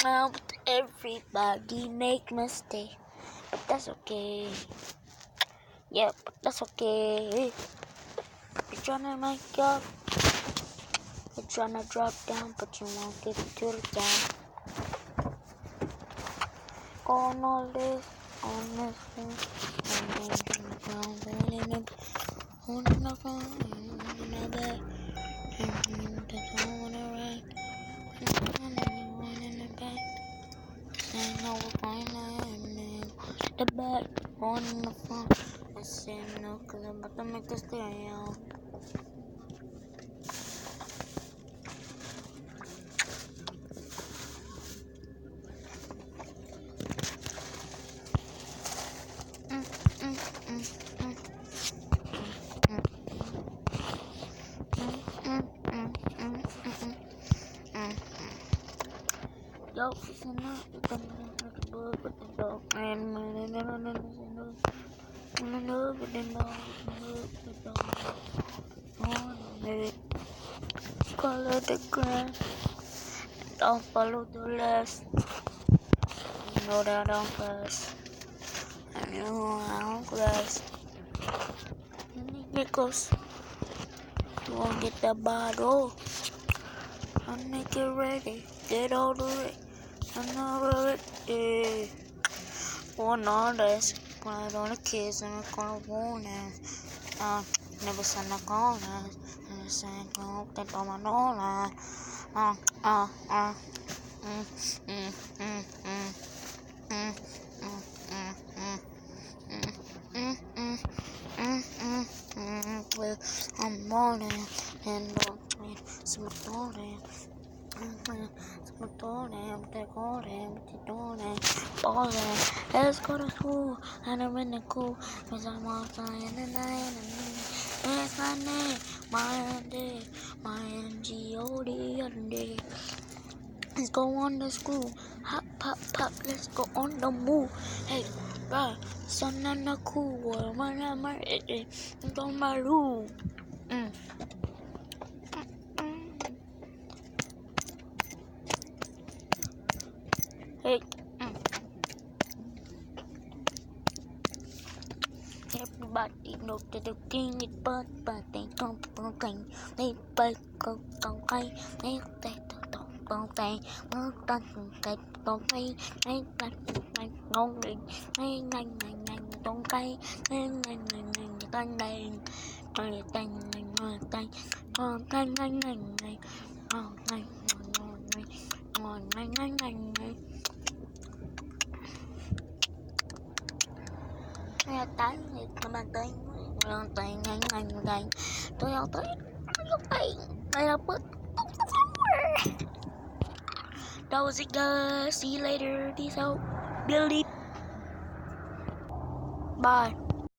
But everybody make mistake, but that's okay. Yeah, but that's okay. You're tryna make up, you're tryna drop down, but you won't get to the ground. On all this, on this thing, on the ground, on the ground, on the back, and that's all on the right, and one in the back. Saying how we're going to the back, on the front. I said no, cause I'm about to make this stereo. Yo, listen up, you're coming in like a bug with the dog, and color the grass, don't follow the less. You know that I'm fast, and you know I'm class. And you get close, you won't get that bottle. I make it ready, get all the way. I'm not ready. On all this, quiet on the kids and I'm gonna warn us. Never send a call us. And saying, oh, they don't want no lie. Well, I'm morning and don't wait, some morning. Let's go to school and I'm in the cool cause I'm outside in the night and it's my name, my NGOD. Let's go on to school, hop, pop, pop, let's go on the move. Hey, bro, sun on the cool, boy, man, I'm on my room. Hey, everybody know that the king is but they come from king. They bake go cay, they don't say, look at the don't say, they don't ring, they don't say, That was it, guys. See you later. Peace out. Billy. Bye.